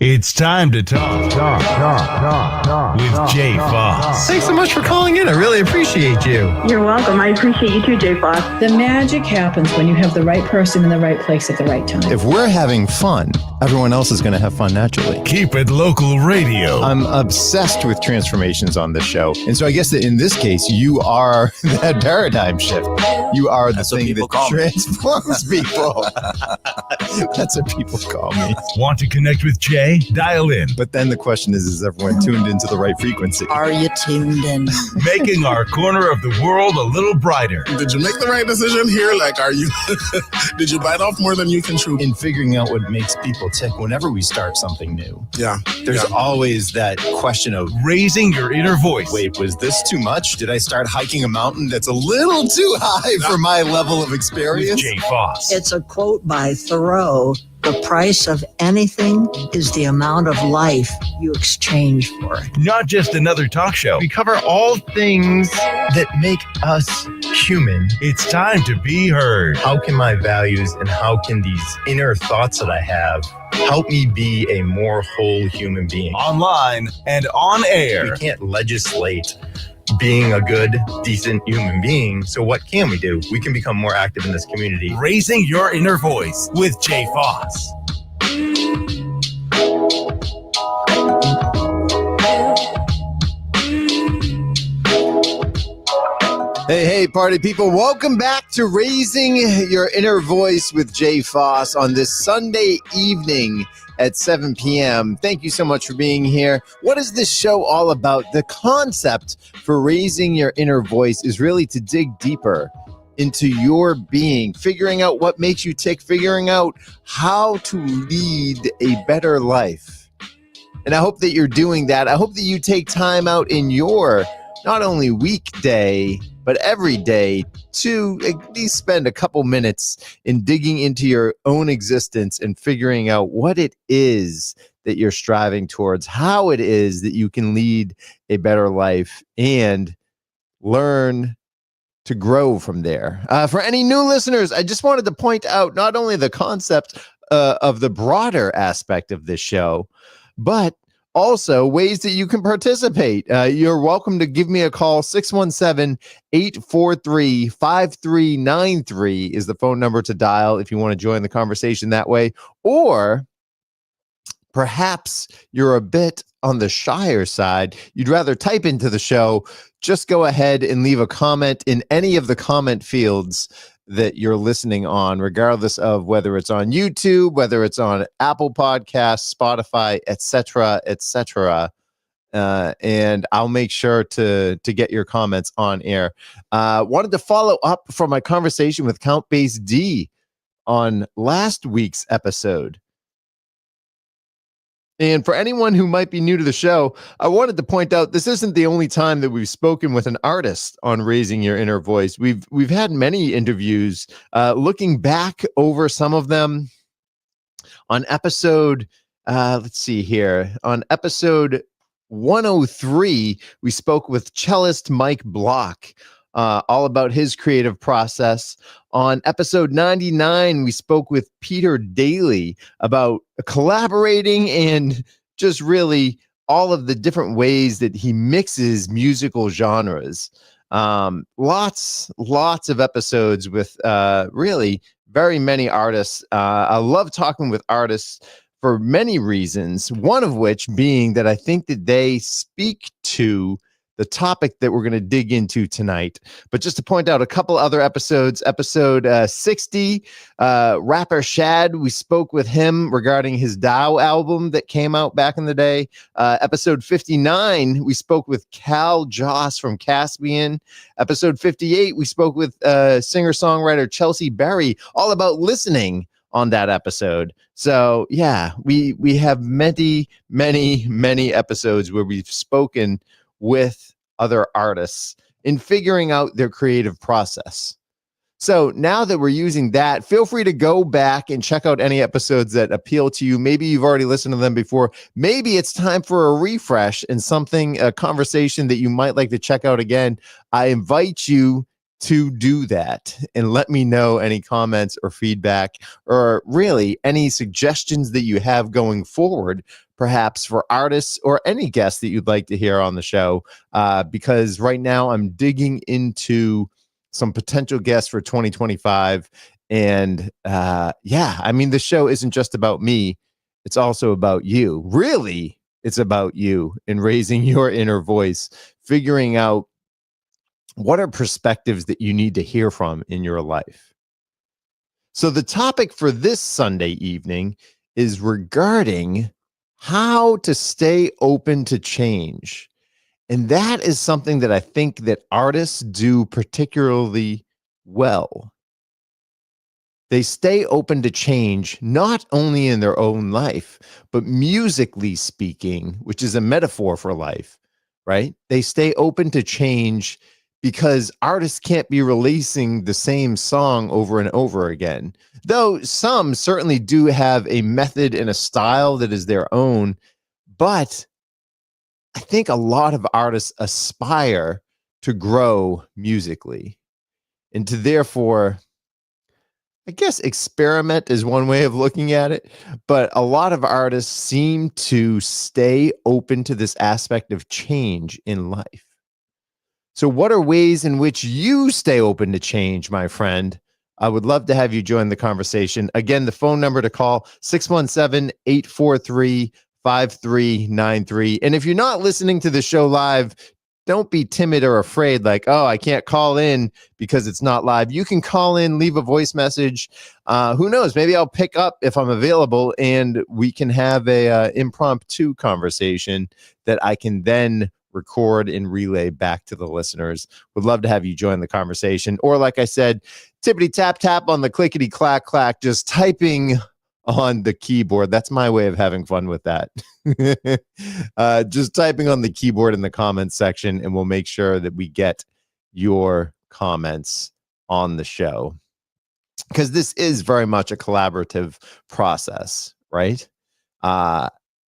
It's time to talk with Jay Foss. Thanks so much for calling in. I really appreciate you. You're welcome. I appreciate you too, Jay Foss. The magic happens when you have the right person in the right place at the right time. If we're having fun, everyone else is going to have fun naturally. Keep it local radio. I'm obsessed with transformations on this show. And so I guess that in this case, you are that paradigm shift. You are the thing that transforms people. That's what people call me. Want to connect with Jay? Dial in. But then the question is everyone tuned into the right frequency? Are you tuned in? Making our corner of the world a little brighter. Did you make the right decision here? Like, are you, did you bite off more than you can chew? In figuring out what makes people tick whenever we start something new. Yeah. There's always that question of raising your inner voice. Wait, was this too much? Did I start hiking a mountain that's a little too high for my level of experience? With Jay Foss. It's a quote by Thoreau. The price of anything is the amount of life you exchange for it. Not just another talk show. We cover all things that make us human. It's time to be heard. How can my values and how can these inner thoughts that I have help me be a more whole human being? Online and on air. We can't legislate being a good, decent human being. So what can we do? We can become more active in this community. Raising your inner voice with Jay Foss. Hey, party people. Welcome back to Raising Your Inner Voice with Jay Foss on this Sunday evening at 7 p.m. Thank you so much for being here. What is this show all about? The concept for Raising Your Inner Voice is really to dig deeper into your being, figuring out what makes you tick, figuring out how to lead a better life. And I hope that you're doing that. I hope that you take time out in your not only weekday, but every day to at least spend a couple minutes in digging into your own existence and figuring out what it is that you're striving towards, how it is that you can lead a better life and learn to grow from there. For any new listeners, I just wanted to point out not only the concept of the broader aspect of this show, but also ways that you can participate. You're welcome to give me a call. 617-843-5393 is the phone number to dial if you want to join the conversation that way. Or perhaps you're a bit on the shyer side. You'd rather type into the show. Just go ahead and leave a comment in any of the comment fields that you're listening on, regardless of whether it's on YouTube, whether it's on Apple Podcasts, Spotify, etc., etc. And I'll make sure to get your comments on air. Wanted to follow up from my conversation with Count Bass D on last week's episode. And for anyone who might be new to the show, I wanted to point out this isn't the only time that we've spoken with an artist on Raising Your Inner Voice. We've had many interviews. Looking back over some of them on episode, let's see here, on episode 103, we spoke with cellist Mike Block, all about his creative process. On episode 99, we spoke with Peter Daly about collaborating and just really all of the different ways that he mixes musical genres. Lots of episodes with really very many artists. I love talking with artists for many reasons, one of which being that I think that they speak to the topic that we're going to dig into tonight. But just to point out a couple other episodes, episode 60, rapper Shad, we spoke with him regarding his Dow album that came out back in the day. Episode 59, we spoke with Cal Joss from Caspian. Episode 58, we spoke with singer-songwriter Chelsea Berry, all about listening on that episode. So yeah, we have many episodes where we've spoken with other artists in figuring out their creative process. So now that we're using that, feel free to go back and check out any episodes that appeal to you. Maybe you've already listened to them before. Maybe it's time for a refresh and a conversation that you might like to check out again. I invite you to do that and let me know any comments or feedback or really any suggestions that you have going forward perhaps for artists or any guests that you'd like to hear on the show, because right now I'm digging into some potential guests for 2025. And I mean, the show isn't just about me. It's also about you. Really, it's about you and raising your inner voice, figuring out what are perspectives that you need to hear from in your life. So the topic for this Sunday evening is regarding how to stay open to change. And that is something that I think that artists do particularly well. They stay open to change, not only in their own life, but musically speaking, which is a metaphor for life, right? They stay open to change because artists can't be releasing the same song over and over again. Though some certainly do have a method and a style that is their own, but I think a lot of artists aspire to grow musically and to therefore, I guess experiment is one way of looking at it, but a lot of artists seem to stay open to this aspect of change in life. So what are ways in which you stay open to change, my friend? I would love to have you join the conversation. Again, the phone number to call, 617-843-5393. And if you're not listening to the show live, don't be timid or afraid like, oh, I can't call in because it's not live. You can call in, leave a voice message. Who knows? Maybe I'll pick up if I'm available and we can have a impromptu conversation that I can then record and relay back to the listeners. Would love to have you join the conversation. Or like I said, tippity tap tap on the clickety clack clack, just typing on the keyboard. That's my way of having fun with that. Just typing on the keyboard in the comments section, and we'll make sure that we get your comments on the show. Because this is very much a collaborative process, right?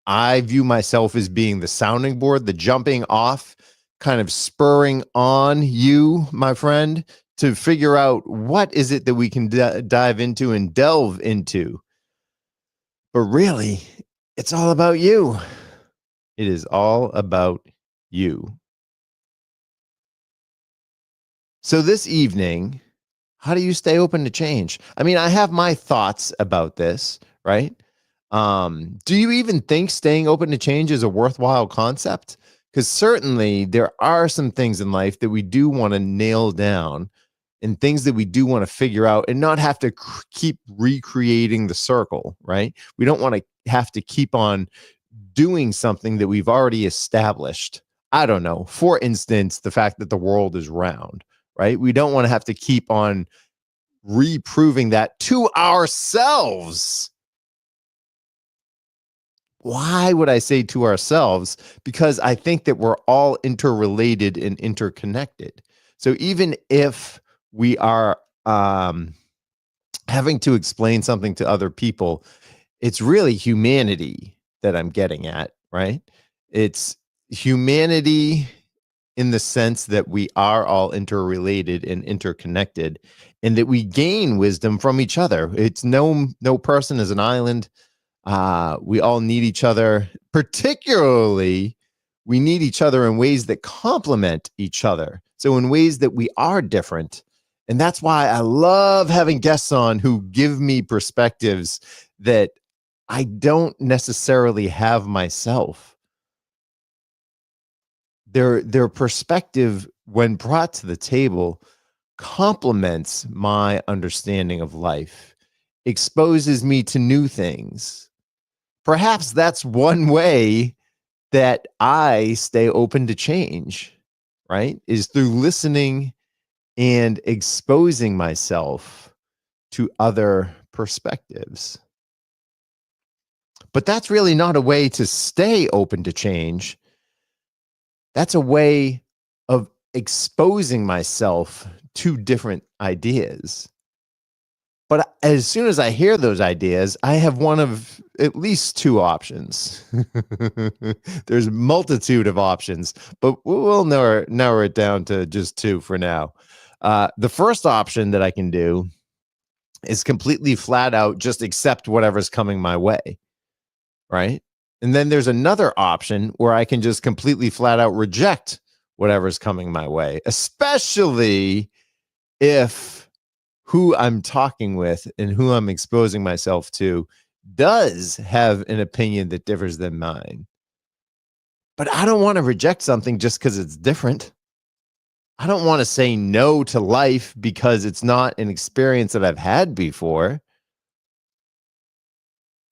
I view myself as being the sounding board, the jumping off, kind of spurring on you, my friend, to figure out what is it that we can dive into and delve into. But really, it's all about you. It is all about you. So this evening, how do you stay open to change? I mean, I have my thoughts about this, right? Do you even think staying open to change is a worthwhile concept? Because certainly there are some things in life that we do want to nail down and things that we do want to figure out and not have to keep recreating the circle, right? We don't want to have to keep on doing something that we've already established. I don't know. For instance, the fact that the world is round, right? We don't want to have to keep on reproving that to ourselves. Why would I say to ourselves? Because I think that we're all interrelated and interconnected. So even if we are having to explain something to other people, it's really humanity that I'm getting at, right? It's humanity in the sense that we are all interrelated and interconnected, and that we gain wisdom from each other. It's no person is an island. We all need each other. Particularly, we need each other in ways that complement each other. So in ways that we are different. And that's why I love having guests on who give me perspectives that I don't necessarily have myself. Their perspective, when brought to the table, complements my understanding of life, exposes me to new things. Perhaps that's one way that I stay open to change, right? Is through listening and exposing myself to other perspectives. But that's really not a way to stay open to change. That's a way of exposing myself to different ideas. But as soon as I hear those ideas, I have one of at least two options. There's a multitude of options, but we'll narrow it down to just two for now. The first option that I can do is completely flat out just accept whatever's coming my way, right? And then there's another option where I can just completely flat out reject whatever's coming my way, especially if who I'm talking with and who I'm exposing myself to does have an opinion that differs than mine. But I don't want to reject something just because it's different. I don't want to say no to life because it's not an experience that I've had before.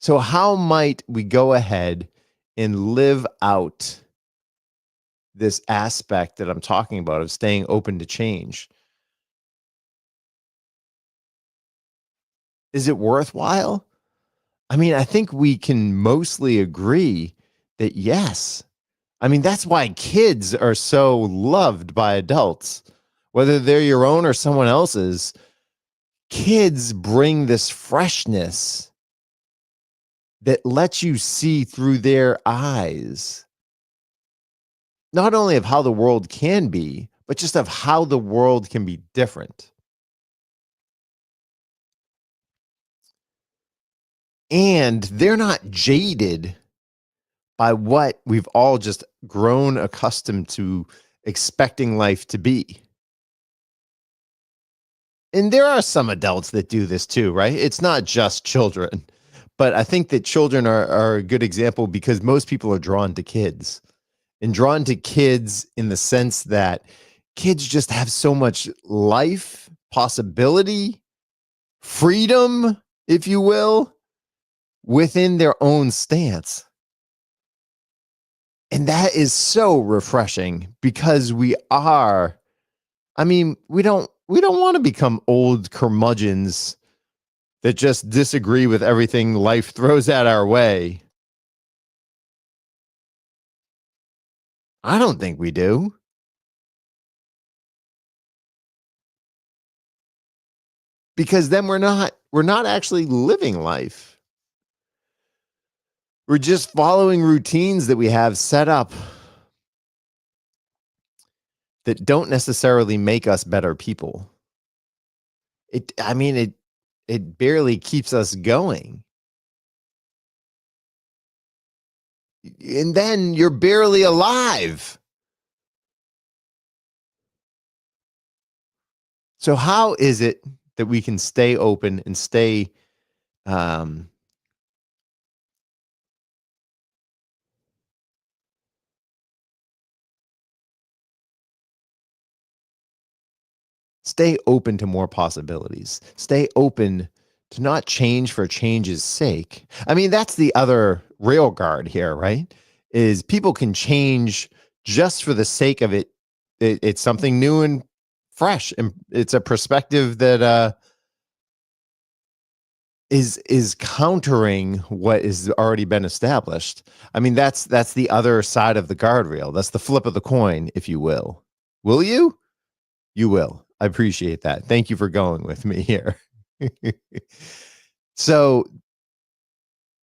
So how might we go ahead and live out this aspect that I'm talking about of staying open to change? Is it worthwhile? I mean, I think we can mostly agree that yes. I mean, that's why kids are so loved by adults, whether they're your own or someone else's. Kids bring this freshness that lets you see through their eyes, not only of how the world can be, but just of how the world can be different. And they're not jaded by what we've all just grown accustomed to expecting life to be. And there are some adults that do this too, right? It's not just children. But I think that children are a good example because most people are drawn to kids and drawn to kids in the sense that kids just have so much life, possibility, freedom, if you will, within their own stance. And that is so refreshing because we don't want to become old curmudgeons that just disagree with everything life throws at our way. I don't think we do. Because then we're not actually living life. We're just following routines that we have set up that don't necessarily make us better people. It barely keeps us going. And then you're barely alive. So how is it that we can stay open and stay stay open to more possibilities? Stay open to not change for change's sake. I mean, that's the other rail guard here, right? Is people can change just for the sake of it. It's something new and fresh, and it's a perspective that is countering what has already been established. I mean, that's the other side of the guardrail. That's the flip of the coin, if you will. Will you? You will. I appreciate that. Thank you for going with me here. So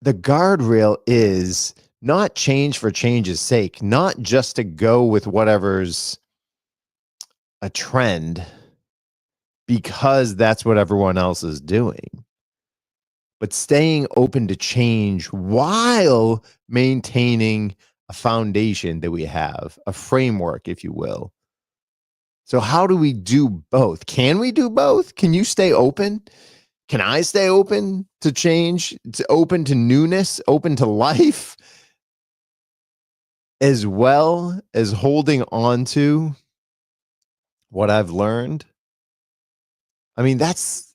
the guardrail is not change for change's sake, not just to go with whatever's a trend because that's what everyone else is doing, but staying open to change while maintaining a foundation that we have, a framework, if you will. So how do we do both? Can we do both? Can you stay open? Can I stay open to change, open to newness, open to life, as well as holding on to what I've learned? I mean, that's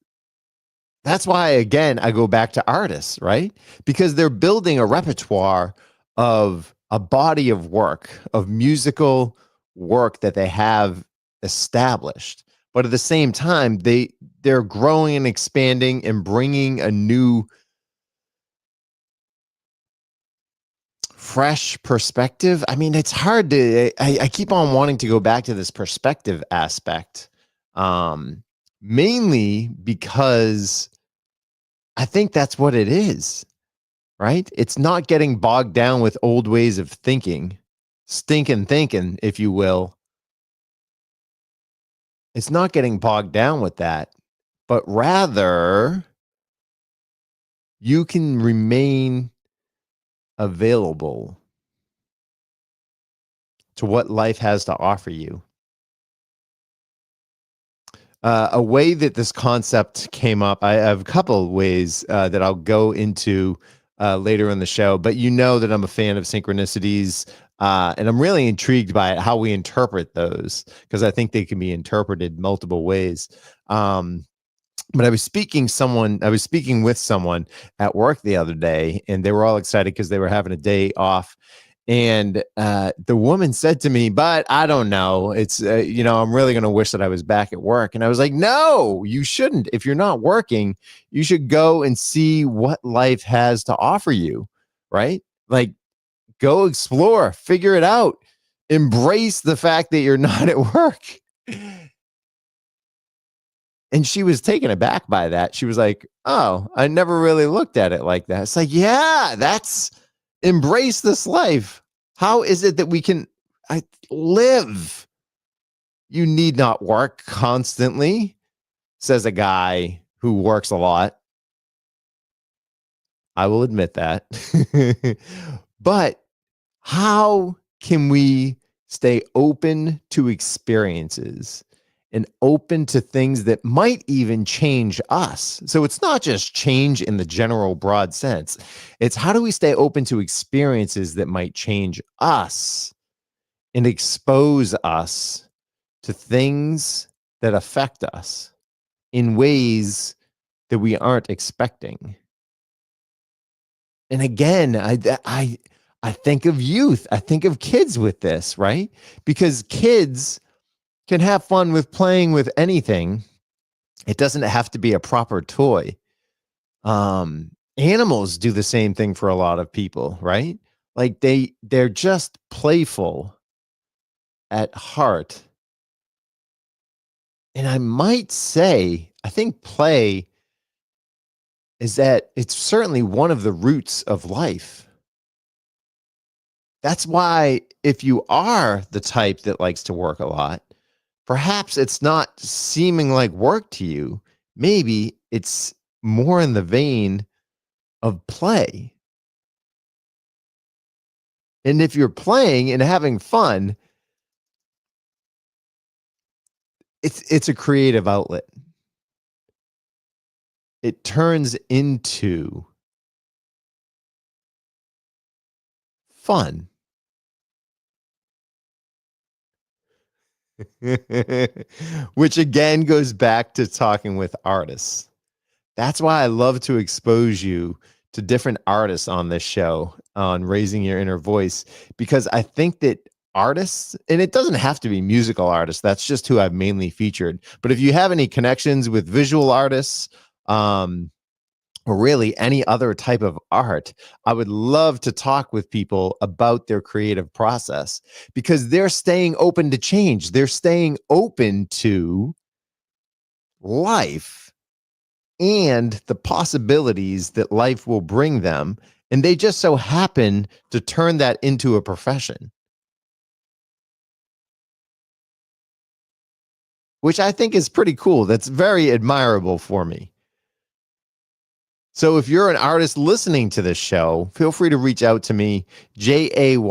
why, again, I go back to artists, right? Because they're building a repertoire of a body of work, of musical work that they have established. But at the same time, they're growing and expanding and bringing a new, fresh perspective. I mean, it's hard to, I keep on wanting to go back to this perspective aspect, mainly because I think that's what it is, right? It's not getting bogged down with old ways of thinking, stinking thinking, if you will. It's not getting bogged down with that, but rather you can remain available to what life has to offer you. A way that this concept came up, I have a couple of ways that I'll go into later in the show, but you know that I'm a fan of synchronicities, and I'm really intrigued by it, how we interpret those, because I think they can be interpreted multiple ways. But I was speaking with someone at work the other day, and they were all excited because they were having a day off. And the woman said to me, but I don't know. It's, I'm really going to wish that I was back at work. And I was like, no, you shouldn't. If you're not working, you should go and see what life has to offer you, right? Like, go explore, figure it out, embrace the fact that you're not at work. And she was taken aback by that. She was like, oh, I never really looked at it like that. It's like, yeah, that's embrace this life. How is it that we can live? You need not work constantly, says a guy who works a lot. I will admit that. But how can we stay open to experiences and open to things that might even change us? So it's not just change in the general broad sense. It's how do we stay open to experiences that might change us and expose us to things that affect us in ways that we aren't expecting. And again, I think of youth, I think of kids with this, right? Because kids can have fun with playing with anything. It doesn't have to be a proper toy. Animals do the same thing for a lot of people, right? Like they're just playful at heart. And I might say, I think play is that it's certainly one of the roots of life. That's why if you are the type that likes to work a lot, perhaps it's not seeming like work to you. Maybe it's more in the vein of play. And if you're playing and having fun, it's a creative outlet. It turns into fun. Which again goes back to talking with artists. That's why I love to expose you to different artists on this show, on Raising Your Inner Voice, because I think that artists, and it doesn't have to be musical artists, that's just who I've mainly featured. But if you have any connections with visual artists, or really any other type of art, I would love to talk with people about their creative process, because they're staying open to change. They're staying open to life and the possibilities that life will bring them. And they just so happen to turn that into a profession, which I think is pretty cool. That's very admirable for me. So if you're an artist listening to this show, feel free to reach out to me, jay.foss@me.com.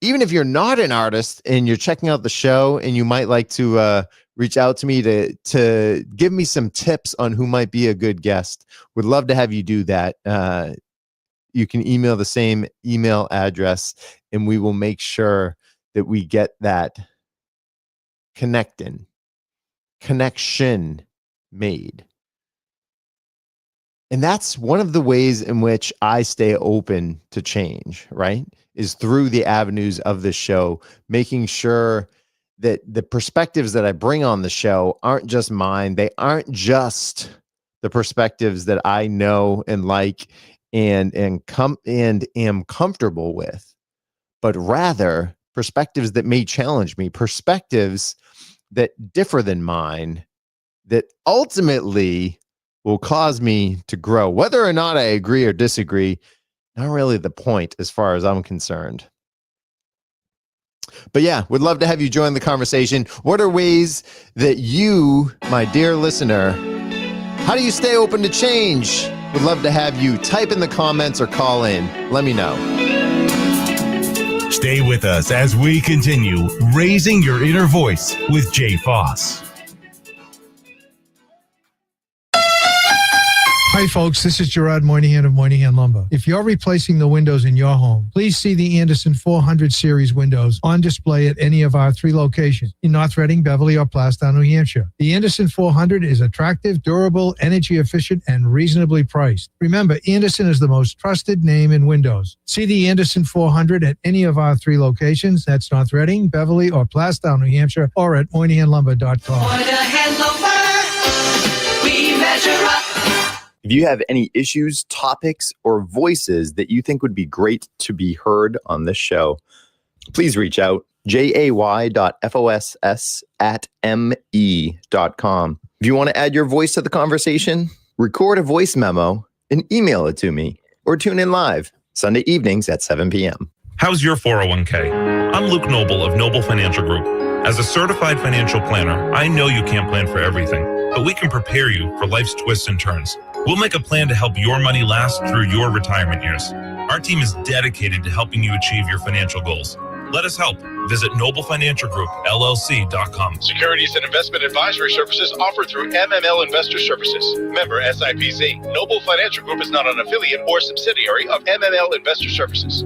Even if you're not an artist and you're checking out the show and you might like to reach out to me to give me some tips on who might be a good guest, would love to have you do that. You can email the same email address and we will make sure that we get that connection made. And that's one of the ways in which I stay open to change, right? Is through the avenues of the show, making sure that the perspectives that I bring on the show aren't just mine. They aren't just the perspectives that I know and like and am comfortable with, but rather perspectives that may challenge me, perspectives that differ than mine, that ultimately will cause me to grow. Whether or not I agree or disagree, not really the point as far as I'm concerned. But yeah, would love to have you join the conversation. What are ways that you, my dear listener, how do you stay open to change? Would love to have you type in the comments or call in. Let me know. Stay with us as we continue raising your inner voice with Jay Foss. Hi, folks. This is Gerard Moynihan of Moynihan Lumber. If you're replacing the windows in your home, please see the Anderson 400 series windows on display at any of our 3 locations in North Reading, Beverly, or Plastown, New Hampshire. The Anderson 400 is attractive, durable, energy efficient, and reasonably priced. Remember, Anderson is the most trusted name in windows. See the Anderson 400 at any of our 3 locations. That's North Reading, Beverly, or Plastown, New Hampshire, or at MoynihanLumber.com. Moynihan Lumber, we measure up. If you have any issues, topics, or voices that you think would be great to be heard on this show, please reach out, jay.foss@me.com. If you want to add your voice to the conversation, record a voice memo and email it to me, or tune in live Sunday evenings at 7 p.m. How's your 401k? I'm Luke Noble of Noble Financial Group. As a certified financial planner, I know you can't plan for everything, but we can prepare you for life's twists and turns. We'll make a plan to help your money last through your retirement years. Our team is dedicated to helping you achieve your financial goals. Let us help. Visit NobleFinancialGroupLLC.com. Securities and investment advisory services offered through MML Investor Services. Member SIPC. Noble Financial Group is not an affiliate or subsidiary of MML Investor Services.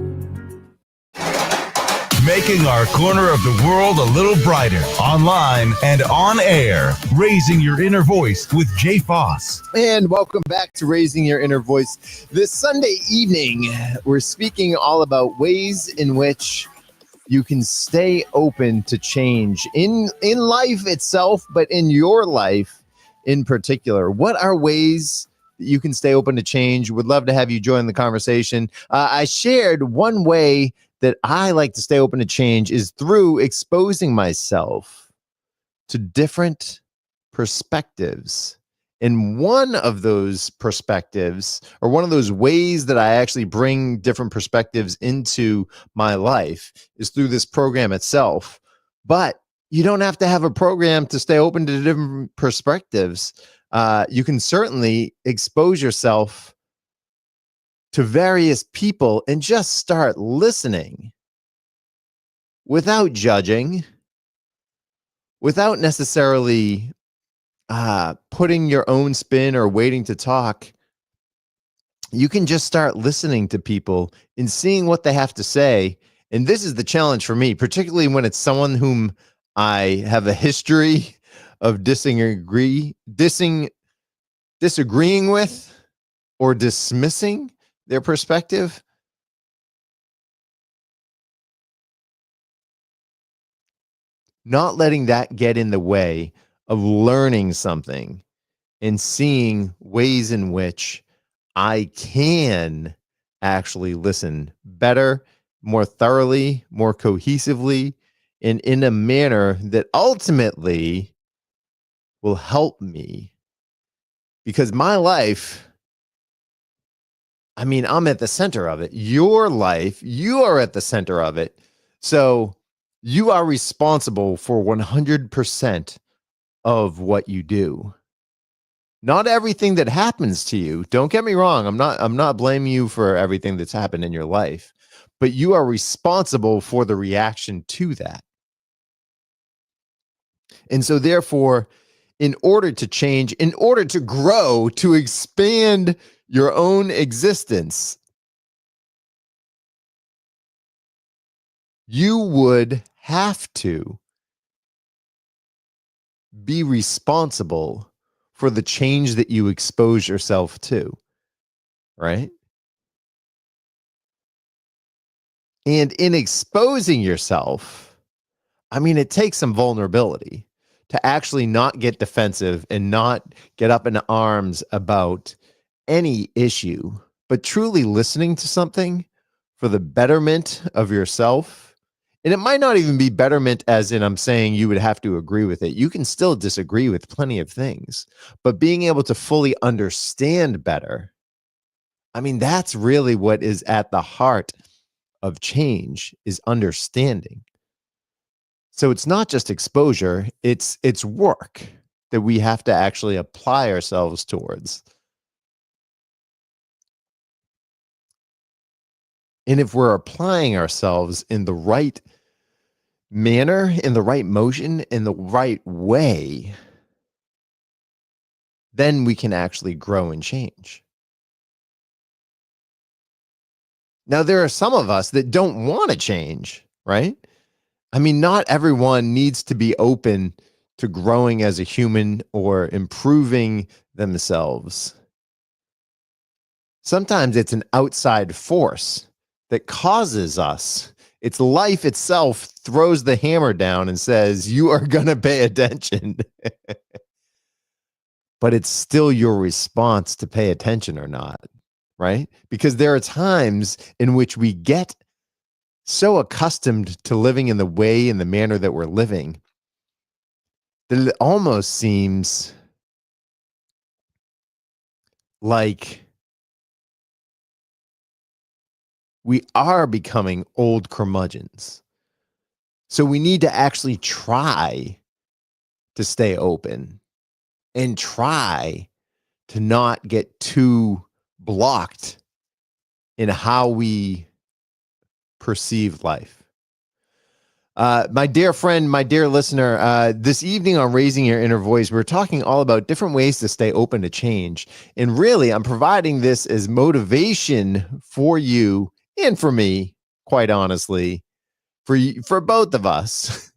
Making our corner of the world a little brighter, online and on air. Raising your inner voice with Jay Foss. And welcome back to Raising Your Inner Voice. This Sunday evening, we're speaking all about ways in which you can stay open to change in life itself, but in your life in particular. What are ways that you can stay open to change? Would love to have you join the conversation. I shared one way that I like to stay open to change is through exposing myself to different perspectives. And one of those perspectives, or one of those ways that I actually bring different perspectives into my life, is through this program itself. But you don't have to have a program to stay open to different perspectives. You can certainly expose yourself to various people and just start listening without judging, without necessarily putting your own spin or waiting to talk. You can just start listening to people and seeing what they have to say. And this is the challenge for me, particularly when it's someone whom I have a history of disagreeing with or dismissing their perspective. Not letting that get in the way of learning something and seeing ways in which I can actually listen better, more thoroughly, more cohesively, and in a manner that ultimately will help me. Because my life, I mean, I'm at the center of it. Your life, you are at the center of it. So you are responsible for 100% of what you do. Not everything that happens to you. Don't get me wrong. I'm not blaming you for everything that's happened in your life, but you are responsible for the reaction to that. And so therefore, in order to change, in order to grow, to expand your own existence, you would have to be responsible for the change that you expose yourself to, right? And in exposing yourself, I mean, it takes some vulnerability to actually not get defensive and not get up in arms about any issue, but truly listening to something for the betterment of yourself. And it might not even be betterment as in I'm saying you would have to agree with it. You can still disagree with plenty of things, but being able to fully understand better, I mean, that's really what is at the heart of change, is understanding. So it's not just exposure, it's work that we have to actually apply ourselves towards. And if we're applying ourselves in the right manner, in the right motion, in the right way, then we can actually grow and change. Now, there are some of us that don't want to change, right? I mean, not everyone needs to be open to growing as a human or improving themselves. Sometimes it's an outside force that causes us. It's life itself throws the hammer down and says, you are going to pay attention. But it's still your response to pay attention or not, right? Because there are times in which we get so accustomed to living in the way and the manner that we're living that it almost seems like we are becoming old curmudgeons. So we need to actually try to stay open and try to not get too blocked in how we perceive life. My dear friend, my dear listener, this evening on Raising Your Inner Voice, we're talking all about different ways to stay open to change. And really, I'm providing this as motivation for you and for me, quite honestly, for both of us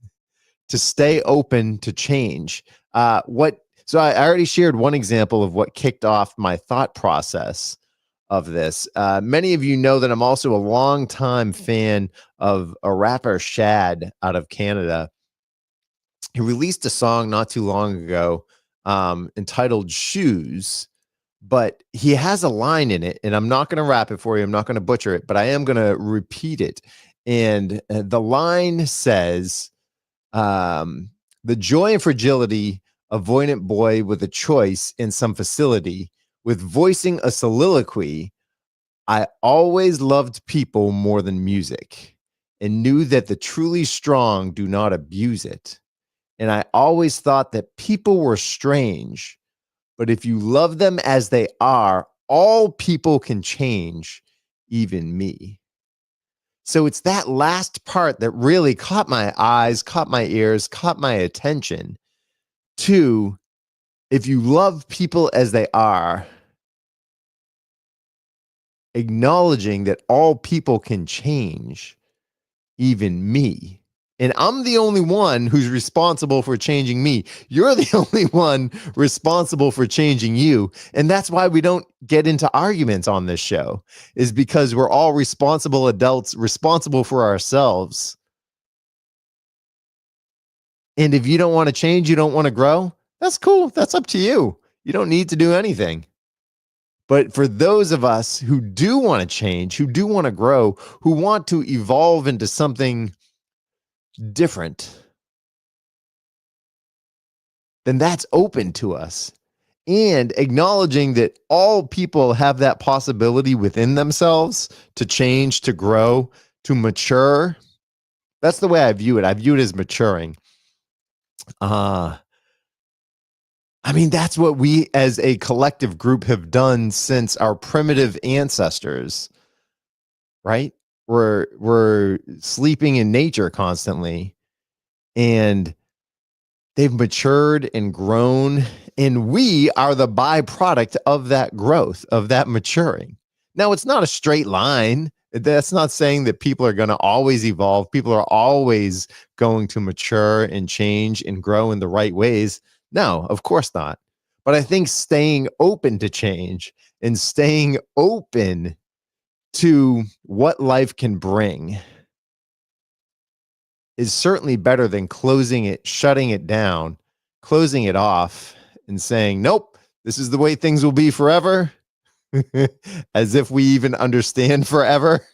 to stay open to change. So I already shared one example of what kicked off my thought process of this. Many of you know that I'm also a longtime fan of a rapper, Shad, out of Canada. He released a song not too long ago entitled Shoes, but he has a line in it, and I'm not going to rap it for you. I'm not going to butcher it, but I am going to repeat it. And the line says, the joy and fragility, avoidant boy with a choice in some facility, with voicing a soliloquy, I always loved people more than music and knew that the truly strong do not abuse it. And I always thought that people were strange, but if you love them as they are, all people can change, even me. So it's that last part that really caught my eyes, caught my ears, caught my attention to, if you love people as they are, acknowledging that all people can change, even me. And I'm the only one who's responsible for changing me. You're the only one responsible for changing you. And that's why we don't get into arguments on this show, is because we're all responsible adults, responsible for ourselves. And if you don't want to change, you don't want to grow, that's cool. That's up to you. You don't need to do anything. But for those of us who do want to change, who do want to grow, who want to evolve into something different, then that's open to us. And acknowledging that all people have that possibility within themselves to change, to grow, to mature. That's the way I view it. I view it as maturing. I mean, that's what we as a collective group have done since our primitive ancestors, right? We're sleeping in nature constantly, and they've matured and grown, and we are the byproduct of that growth, of that maturing. Now, it's not a straight line. That's not saying that people are going to always evolve. People are always going to mature and change and grow in the right ways. No, of course not. But I think staying open to change and staying open to what life can bring is certainly better than closing it, shutting it down, closing it off, and saying, nope, this is the way things will be forever. As if we even understand forever.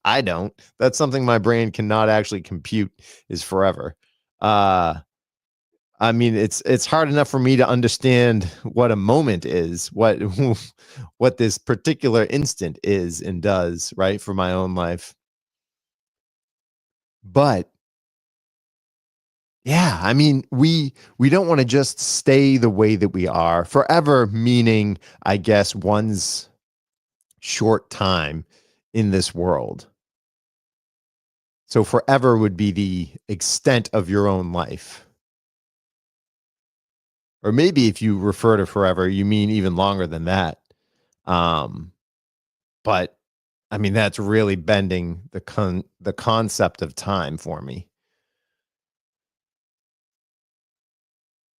I don't. That's something my brain cannot actually compute, is forever. I mean, it's hard enough for me to understand what a moment is, what this particular instant is and does, right, for my own life. But yeah, I mean, we don't want to just stay the way that we are forever, meaning, I guess, one's short time in this world. So forever would be the extent of your own life. Or maybe if you refer to forever, you mean even longer than that. But I mean, that's really bending the concept of time for me.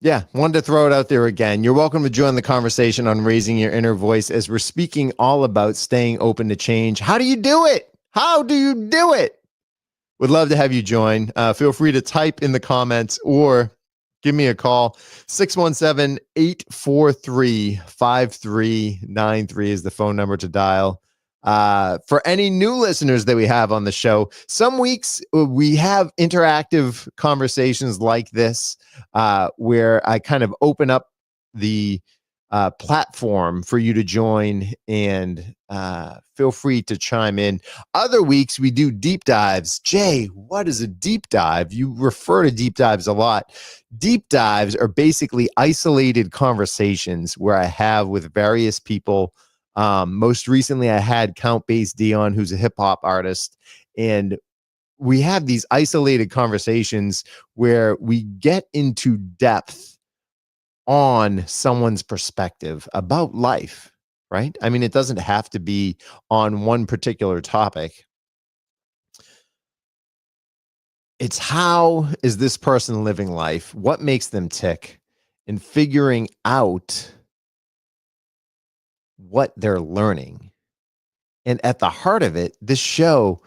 Yeah, wanted to throw it out there again. You're welcome to join the conversation on Raising Your Inner Voice as we're speaking all about staying open to change. How do you do it? How do you do it? Would love to have you join. Feel free to type in the comments or give me a call. 617-843-5393 is the phone number to dial. For any new listeners that we have on the show, some weeks we have interactive conversations like this, where I kind of open up the platform for you to join and feel free to chime in. Other weeks we do deep dives. Jay, what is a deep dive? You refer to deep dives a lot. Deep dives are basically isolated conversations where I have with various people. Most recently I had Count Bass Dion, who's a hip hop artist, and we have these isolated conversations where we get into depth on someone's perspective about life, right? I mean, it doesn't have to be on one particular topic. It's how is this person living life? What makes them tick? And figuring out what they're learning. And at the heart of it, this show,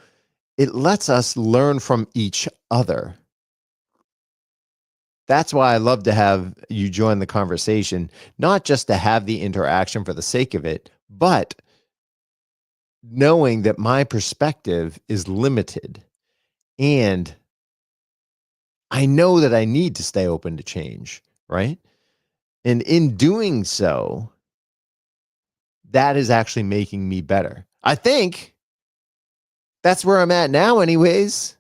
it lets us learn from each other. That's why I love to have you join the conversation, not just to have the interaction for the sake of it, but knowing that my perspective is limited. And I know that I need to stay open to change, right? And in doing so, that is actually making me better. I think that's where I'm at now anyways.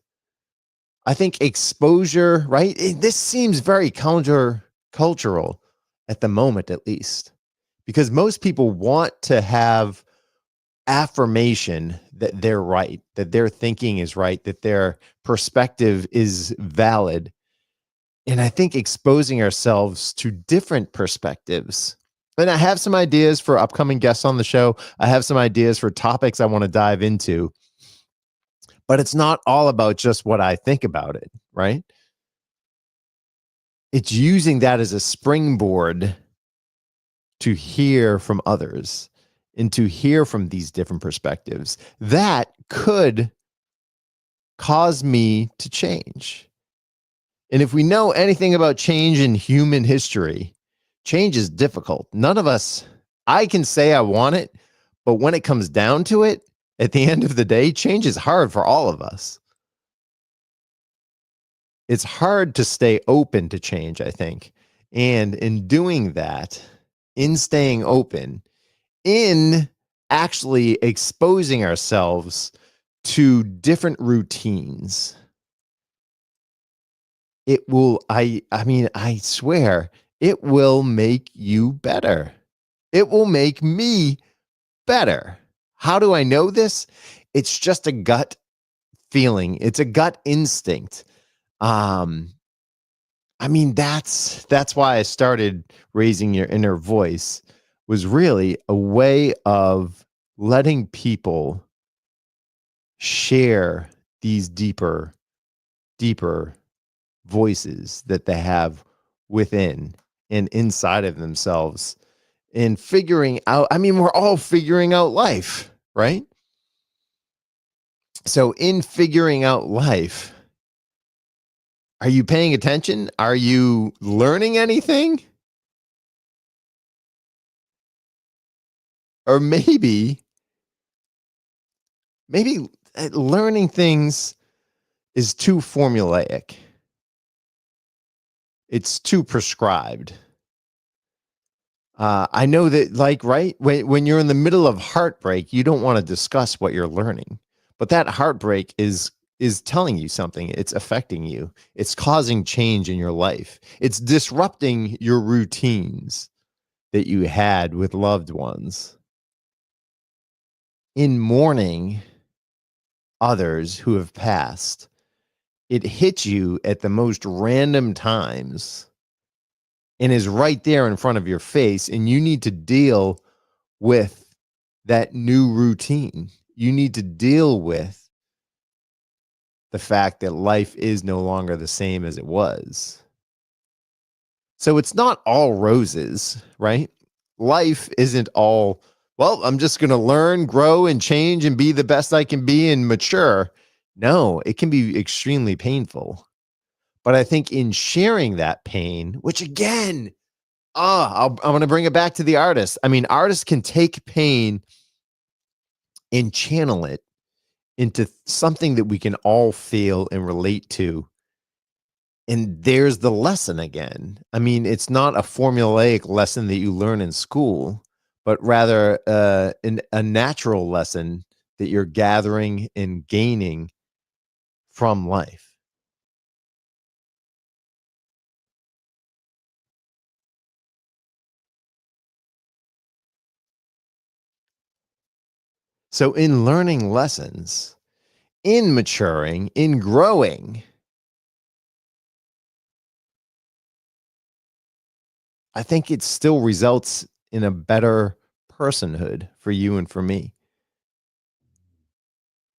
I think exposure, right? This seems very countercultural at the moment, at least, because most people want to have affirmation that they're right, that their thinking is right, that their perspective is valid. And I think exposing ourselves to different perspectives. And I have some ideas for upcoming guests on the show. I have some ideas for topics I want to dive into. But it's not all about just what I think about it, right? It's using that as a springboard to hear from others and to hear from these different perspectives. That could cause me to change. And if we know anything about change in human history, change is difficult. None of us, I can say I want it, but when it comes down to it, at the end of the day, change is hard for all of us. It's hard to stay open to change, I think. And in doing that, in staying open, in actually exposing ourselves to different routines, it will, I swear, it will make you better. It will make me better. How do I know this? It's just a gut feeling. It's a gut instinct. That's why I started Raising Your Inner Voice, was really a way of letting people share these deeper voices that they have within and inside of themselves, and figuring out, we're all figuring out life, right? So in figuring out life, are you paying attention? Are you learning anything? Or maybe learning things is too formulaic. It's too prescribed. I know that, right, when you're in the middle of heartbreak, you don't want to discuss what you're learning. But that heartbreak is telling you something. It's affecting you. It's causing change in your life. It's disrupting your routines that you had with loved ones. In mourning, others who have passed, it hits you at the most random times and is right there in front of your face, and you need to deal with that new routine. You need to deal with the fact that life is no longer the same as it was. So it's not all roses, right? Life isn't all, well, I'm just going to learn, grow, and change and be the best I can be and mature. No, it can be extremely painful. But I think in sharing that pain, which again, I'm going to bring it back to the artist. I mean, artists can take pain and channel it into something that we can all feel and relate to. And there's the lesson again. I mean, it's not a formulaic lesson that you learn in school, but rather a natural lesson that you're gathering and gaining from life. So in learning lessons, in maturing, in growing, I think it still results in a better personhood for you and for me.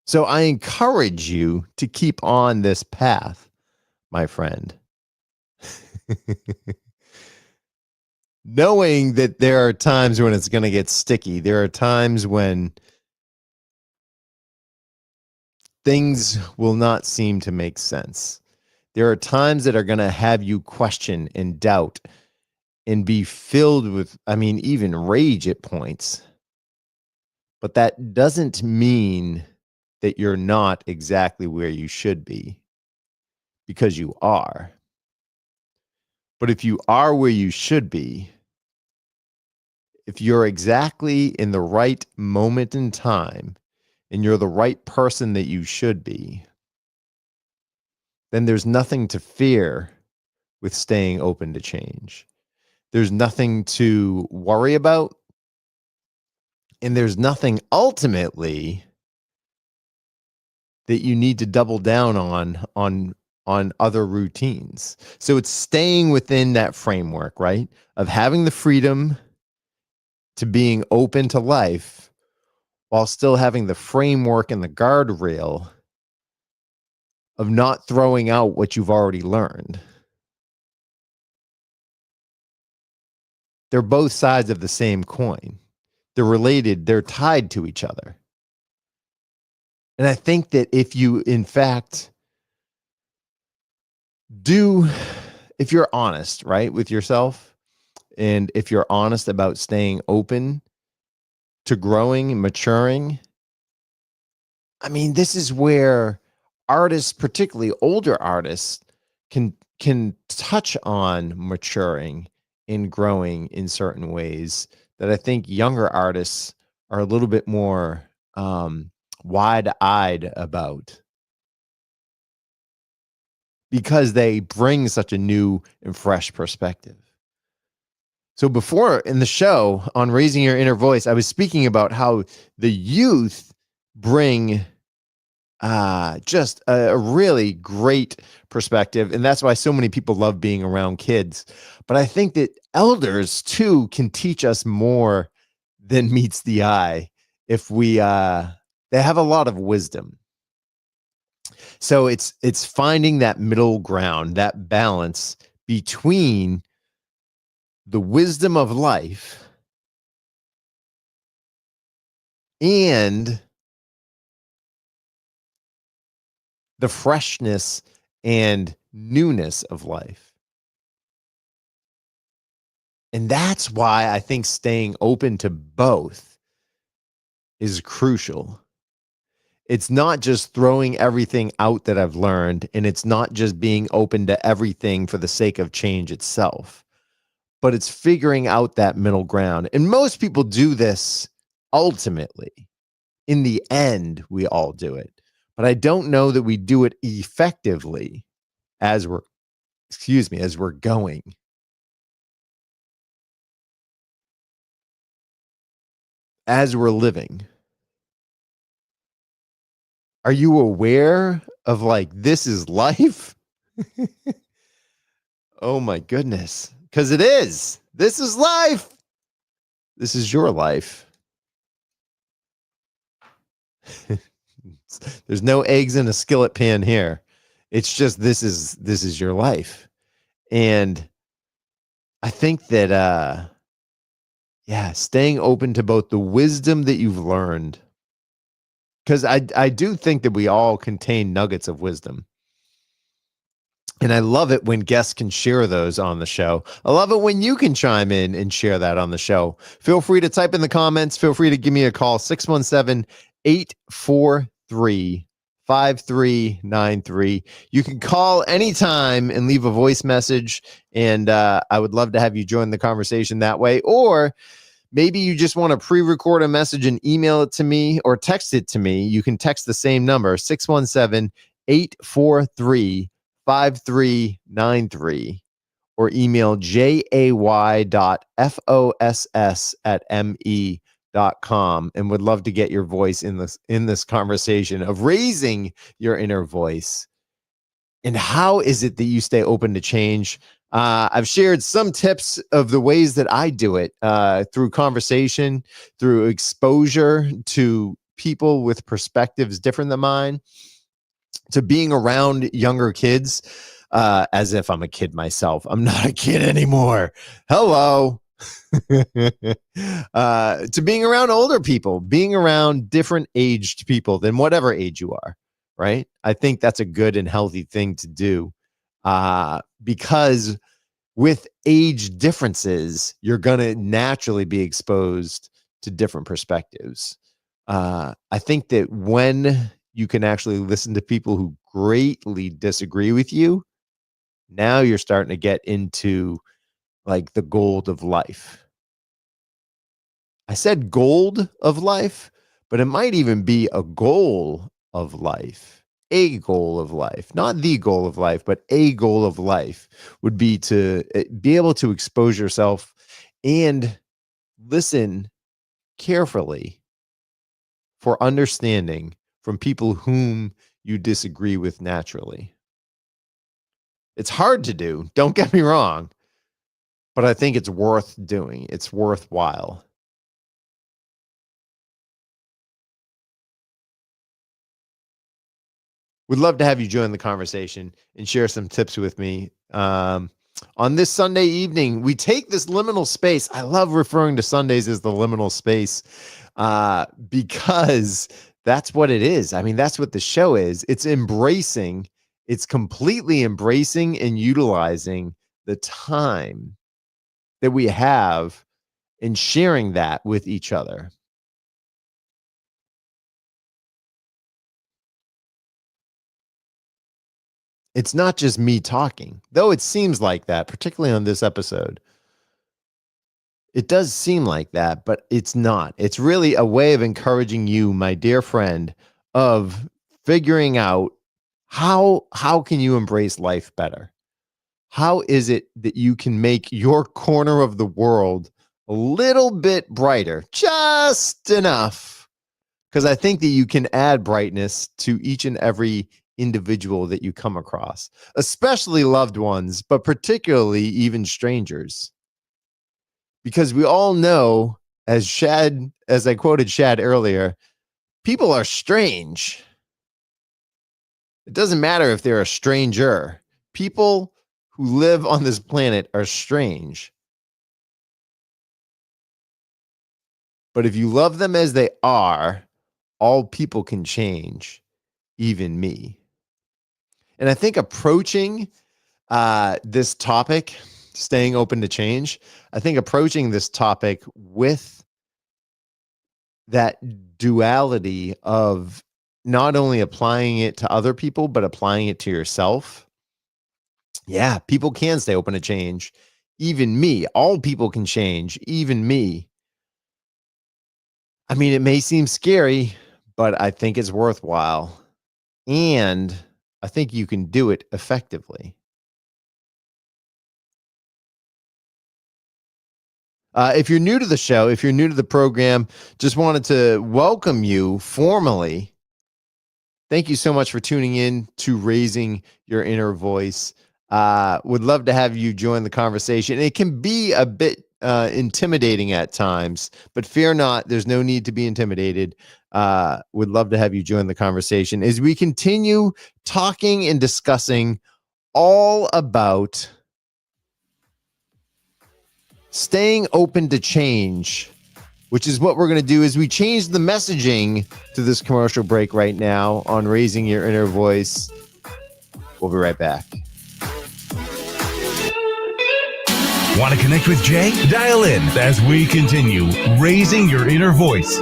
So I encourage you to keep on this path, my friend. Knowing that there are times when it's going to get sticky. There are times when things will not seem to make sense. There are times that are going to have you question and doubt and be filled with, I mean, even rage at points. But that doesn't mean that you're not exactly where you should be, because you are. But if you are where you should be, if you're exactly in the right moment in time and you're the right person that you should be, then there's nothing to fear with staying open to change. There's nothing to worry about. And there's nothing ultimately that you need to double down on other routines. So it's staying within that framework, right? Of having the freedom to being open to life while still having the framework and the guardrail of not throwing out what you've already learned. They're both sides of the same coin. They're related, they're tied to each other. And I think that if you, in fact, if you're honest, right, with yourself, and if you're honest about staying open to growing and maturing, I mean, this is where artists, particularly older artists, can touch on maturing and growing in certain ways that I think younger artists are a little bit more wide-eyed about, because they bring such a new and fresh perspective. So before in the show on Raising Your Inner Voice, I was speaking about how the youth bring just a really great perspective. And that's why so many people love being around kids. But I think that elders too can teach us more than meets the eye if they have a lot of wisdom. So it's finding that middle ground, that balance between the wisdom of life and the freshness and newness of life. And that's why I think staying open to both is crucial. It's not just throwing everything out that I've learned, and it's not just being open to everything for the sake of change itself, but it's figuring out that middle ground. And most people do this ultimately. In the end, we all do it. But I don't know that we do it effectively as we're going. As we're living. Are you aware of like, this is life? Oh my goodness. Because it is. This is life. This is your life. There's no eggs in a skillet pan here. It's just this is your life. And I think that staying open to both the wisdom that you've learned, because I do think that we all contain nuggets of wisdom. And I love it when guests can share those on the show. I love it when you can chime in and share that on the show. Feel free to type in the comments. Feel free to give me a call, 617-843-5393. You can call anytime and leave a voice message, and I would love to have you join the conversation that way. Or maybe you just want to pre-record a message and email it to me or text it to me. You can text the same number, 617-843-5393, or email jay.foss@me.com, and would love to get your voice in this conversation of raising your inner voice. And how is it that you stay open to change? I've shared some tips of the ways that I do it through conversation, through exposure to people with perspectives different than mine, to being around younger kids, as if I'm a kid myself. I'm not a kid anymore. Hello. To being around older people, being around different aged people than whatever age you are, right? I think that's a good and healthy thing to do, because with age differences, you're going to naturally be exposed to different perspectives. I think that when you can actually listen to people who greatly disagree with you, now you're starting to get into like the gold of life. I said gold of life, but it might even be a goal of life. A goal of life, not the goal of life, but a goal of life would be to be able to expose yourself and listen carefully for understanding from people whom you disagree with naturally. It's hard to do, don't get me wrong, but I think it's worth doing. It's worthwhile. Would love to have you join the conversation and share some tips with me. On this Sunday evening, we take this liminal space. I love referring to Sundays as the liminal space because that's what it is. I mean, that's what the show is. It's completely embracing and utilizing the time that we have and sharing that with each other. It's not just me talking, though it seems like that, particularly on this episode. It does seem like that, but it's not. It's really a way of encouraging you, my dear friend, of figuring out how can you embrace life better? How is it that you can make your corner of the world a little bit brighter, just enough? Because I think that you can add brightness to each and every individual that you come across, especially loved ones, but particularly even strangers. Because we all know, as I quoted Shad earlier, people are strange. It doesn't matter if they're a stranger. People who live on this planet are strange. But if you love them as they are, all people can change, even me. And I think approaching this topic, staying open to change, I think approaching this topic with that duality of not only applying it to other people, but applying it to yourself. Yeah, people can stay open to change. Even me. All people can change, even me. I mean, it may seem scary, but I think it's worthwhile. And I think you can do it effectively. If you're new to the show, if you're new to the program, just wanted to welcome you formally Thank you so much for tuning in to Raising Your Inner Voice. Would love to have you join the conversation. It can be a bit intimidating at times, but fear not, there's no need to be intimidated. Would love to have you join the conversation as we continue talking and discussing all about staying open to change, which is what we're going to do as we change the messaging to this commercial break right now on Raising Your Inner Voice. We'll be right back. Want to connect with Jay? Dial in as we continue Raising Your Inner Voice.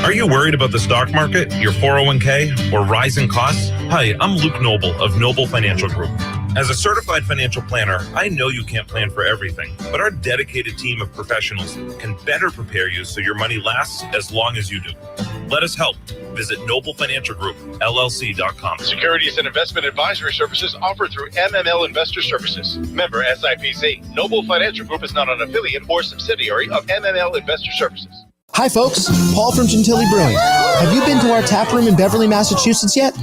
Are you worried about the stock market, your 401k, or rising costs? Hi, I'm Luke Noble of Noble Financial Group. As a certified financial planner, I know you can't plan for everything, but our dedicated team of professionals can better prepare you so your money lasts as long as you do. Let us help. Visit noblefinancialgroup.llc.com. Securities and investment advisory services offered through MML Investor Services. Member SIPC. Noble Financial Group is not an affiliate or subsidiary of MML Investor Services. Hi, folks. Paul from Gentilly Brewing. Have you been to our tap room in Beverly, Massachusetts yet?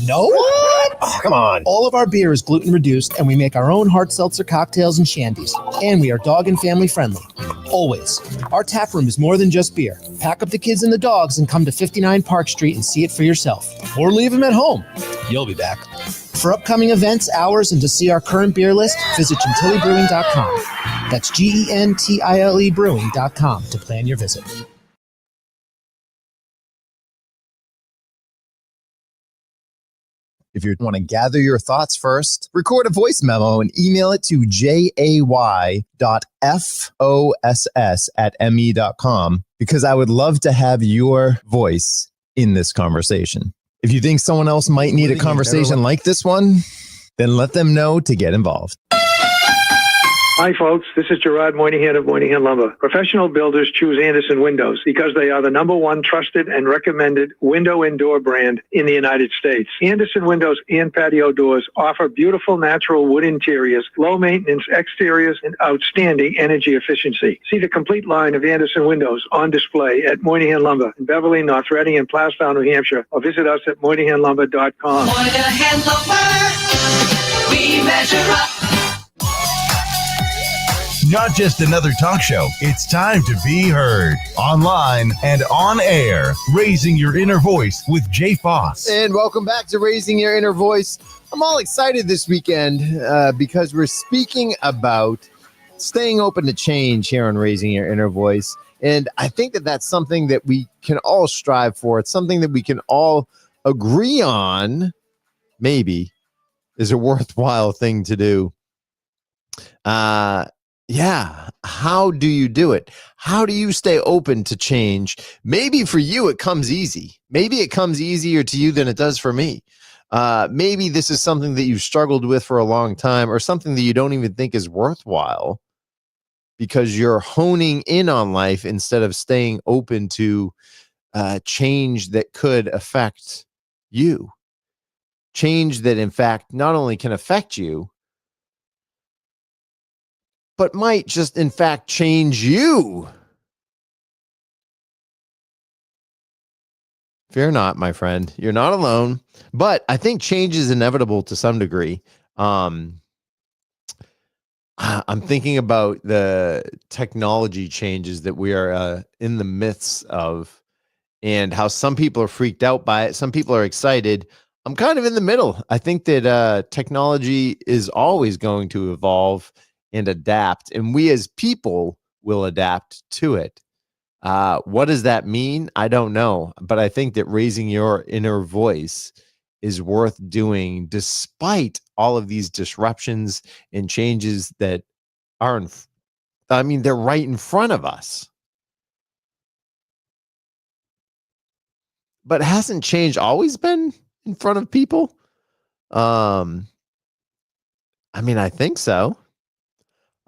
No? What? Oh, come on. All of our beer is gluten reduced, and we make our own hard seltzer cocktails and shandies. And we are dog and family friendly. Always. Our tap room is more than just beer. Pack up the kids and the dogs and come to 59 Park Street and see it for yourself. Or leave them at home. You'll be back. For upcoming events, hours, and to see our current beer list, visit gentillybrewing.com. That's GENTILE brewing.com to plan your visit. If you want to gather your thoughts first, record a voice memo and email it to jay.foss@me.com because I would love to have your voice in this conversation. If you think someone else might need a conversation like this one, then let them know to get involved. Hi, folks. This is Gerard Moynihan of Moynihan Lumber. Professional builders choose Anderson Windows because they are the #1 trusted and recommended window and door brand in the United States. Anderson Windows and patio doors offer beautiful natural wood interiors, low maintenance exteriors, and outstanding energy efficiency. See the complete line of Anderson Windows on display at Moynihan Lumber in Beverly, North Reading, and Plastown, New Hampshire, or visit us at MoynihanLumber.com. Moynihan Lumber, we measure up. Not just another talk show. It's time to be heard. Online and on air. Raising Your Inner Voice with Jay Foss. And welcome back to Raising Your Inner Voice. I'm all excited this weekend because we're speaking about staying open to change here on Raising Your Inner Voice. And I think that that's something that we can all strive for. It's something that we can all agree on, maybe, is a worthwhile thing to do. Yeah. How do you do it? How do you stay open to change? Maybe for you, it comes easy. Maybe it comes easier to you than it does for me. Maybe this is something that you've struggled with for a long time or something that you don't even think is worthwhile because you're honing in on life instead of staying open to change that could affect you. Change that, in fact, not only can affect you, but might just, in fact, change you. Fear not, my friend. You're not alone. But I think change is inevitable to some degree. I'm thinking about the technology changes that we are in the midst of and how some people are freaked out by it. Some people are excited. I'm kind of in the middle. I think that technology is always going to evolve and adapt, and we as people will adapt to it. What does that mean? I don't know, but I think that raising your inner voice is worth doing despite all of these disruptions and changes that are, they're right in front of us. But hasn't change always been in front of people? I think so.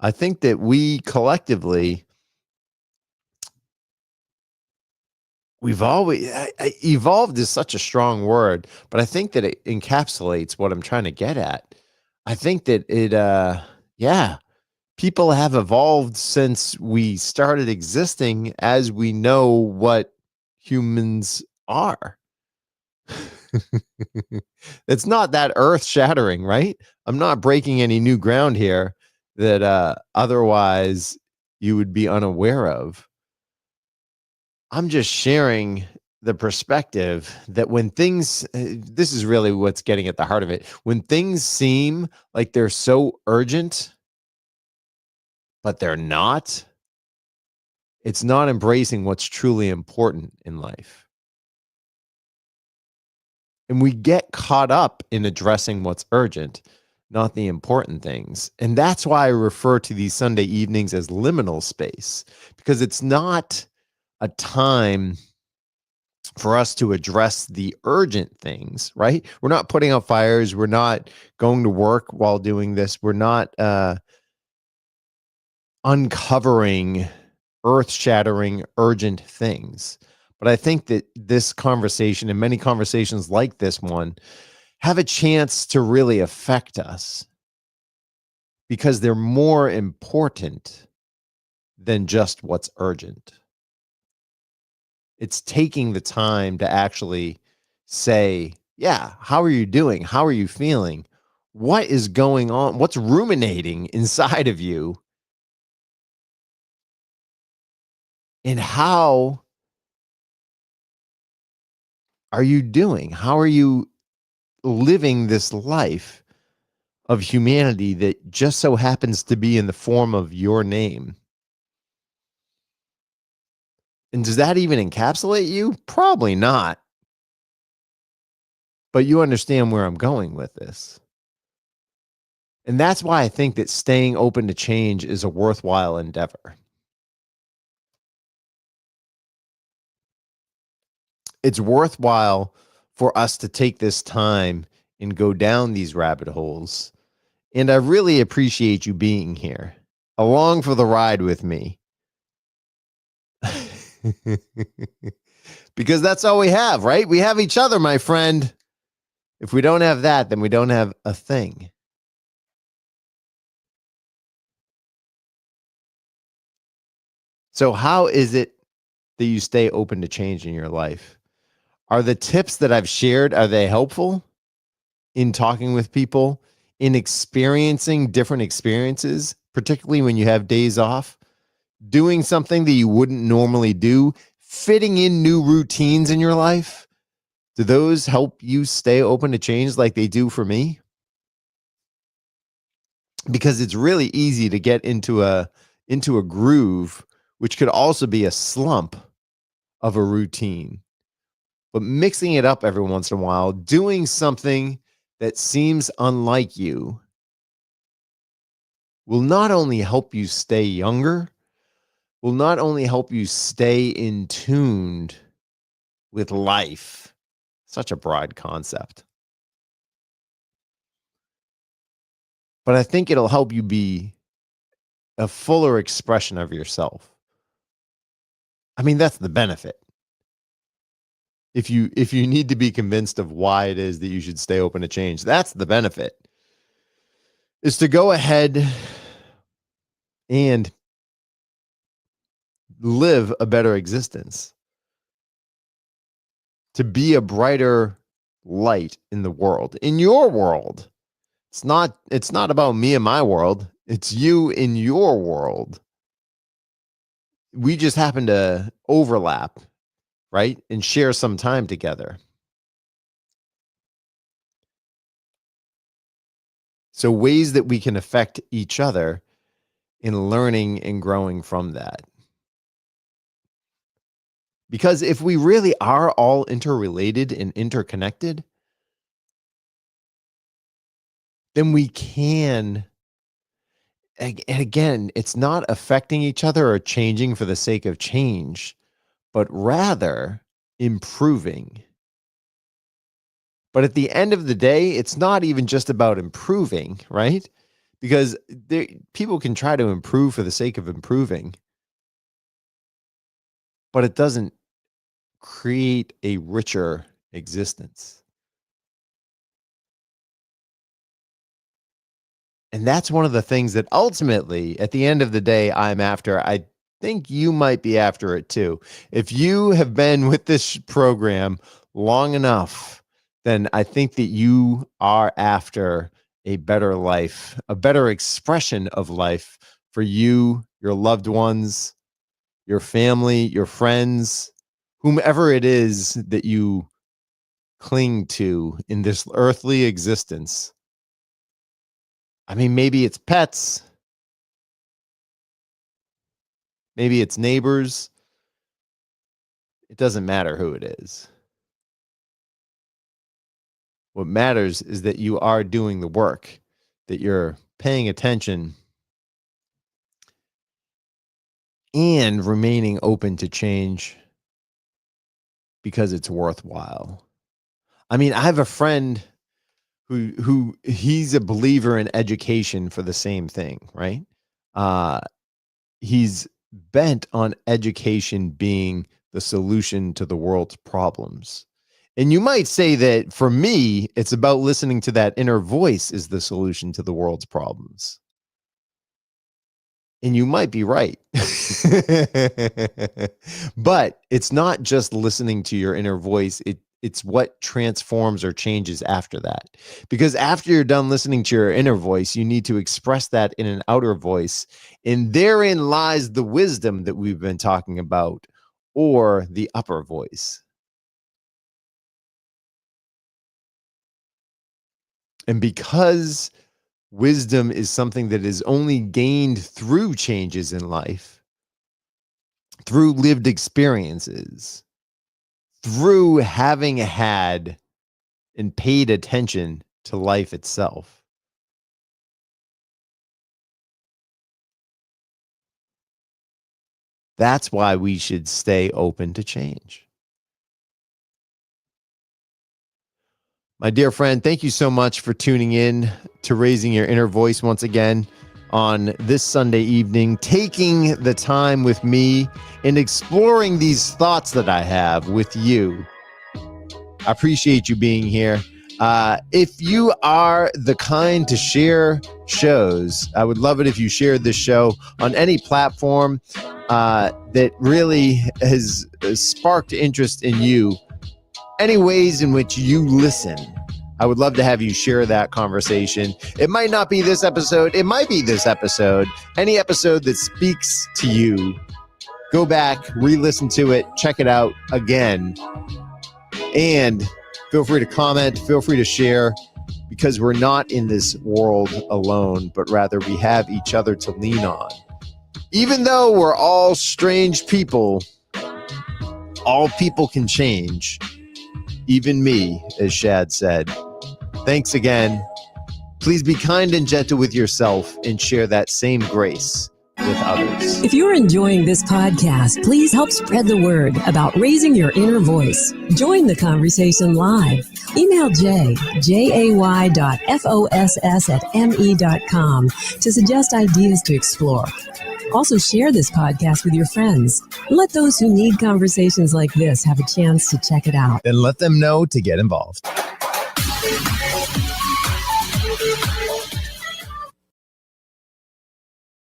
I think that we collectively, we've always, evolved is such a strong word, but I think that it encapsulates what I'm trying to get at. I think that it, people have evolved since we started existing as we know what humans are. It's not that earth shattering, right? I'm not breaking any new ground here that otherwise you would be unaware of. I'm just sharing the perspective that when things, this is really what's getting at the heart of it. When things seem like they're so urgent, but they're not, it's not embracing what's truly important in life. And we get caught up in addressing what's urgent, not the important things. And that's why I refer to these Sunday evenings as liminal space, because it's not a time for us to address the urgent things, right? We're not putting out fires. We're not going to work while doing this. We're not uncovering earth-shattering, urgent things. But I think that this conversation and many conversations like this one have a chance to really affect us because they're more important than just what's urgent. It's taking the time to actually say, yeah, how are you doing? How are you feeling? What is going on? What's ruminating inside of you? And how are you doing? How are you living this life of humanity that just so happens to be in the form of your name? And does that even encapsulate you? Probably not. But you understand where I'm going with this. And that's why I think that staying open to change is a worthwhile endeavor. It's worthwhile for us to take this time and go down these rabbit holes. And I really appreciate you being here, along for the ride with me. Because that's all we have, right? We have each other, my friend. If we don't have that, then we don't have a thing. So how is it that you stay open to change in your life? Are the tips that I've shared, are they helpful in talking with people, in experiencing different experiences, particularly when you have days off, doing something that you wouldn't normally do, fitting in new routines in your life? Do those help you stay open to change like they do for me? Because it's really easy to get into a groove, which could also be a slump of a routine. But mixing it up every once in a while, doing something that seems unlike you, will not only help you stay younger, will not only help you stay in tuned with life. Such a broad concept. But I think it'll help you be a fuller expression of yourself. I mean, that's the benefit. If you need to be convinced of why it is that you should stay open to change, that's the benefit. Is to go ahead and live a better existence. To be a brighter light in the world, in your world. It's not about me and my world. It's you in your world. We just happen to overlap, right? And share some time together. So ways that we can affect each other in learning and growing from that. Because if we really are all interrelated and interconnected, then we can, and again, it's not affecting each other or changing for the sake of change, but rather improving. But at the end of the day, it's not even just about improving, right? Because people can try to improve for the sake of improving, but it doesn't create a richer existence. And that's one of the things that ultimately, at the end of the day, I'm after. I think you might be after it too. If you have been with this program long enough, then I think that you are after a better life, a better expression of life for you, your loved ones, your family, your friends, whomever it is that you cling to in this earthly existence. I mean, maybe it's pets, maybe it's neighbors. It doesn't matter who it is. What matters is that you are doing the work, that you're paying attention and remaining open to change because it's worthwhile. I mean, I have a friend who he's a believer in education for the same thing, right? He's bent on education being the solution to the world's problems. And you might say that for me, it's about listening to that inner voice is the solution to the world's problems. And you might be right. But it's not just listening to your inner voice. It's what transforms or changes after that. Because after you're done listening to your inner voice, you need to express that in an outer voice. And therein lies the wisdom that we've been talking about, or the upper voice. And because wisdom is something that is only gained through changes in life, through lived experiences, through having had and paid attention to life itself. That's why we should stay open to change. My dear friend, thank you so much for tuning in to Raising Your Inner Voice once again on this Sunday evening, taking the time with me and exploring these thoughts that I have with you. I appreciate you being here. If you are the kind to share shows, I would love it if you shared this show on any platform that really has sparked interest in you. Any ways in which you listen, I would love to have you share that conversation. It might not be this episode. It might be this episode. Any episode that speaks to you, go back, re-listen to it, check it out again. And feel free to comment, feel free to share, because we're not in this world alone, but rather we have each other to lean on. Even though we're all strange people, all people can change. Even me, as Shad said. Thanks again. Please be kind and gentle with yourself and share that same grace with others. If you're enjoying this podcast, please help spread the word about raising your inner voice. Join the conversation live. Email jay.foss@me.com to suggest ideas to explore. Also share this podcast with your friends. Let those who need conversations like this have a chance to check it out. Then let them know to get involved.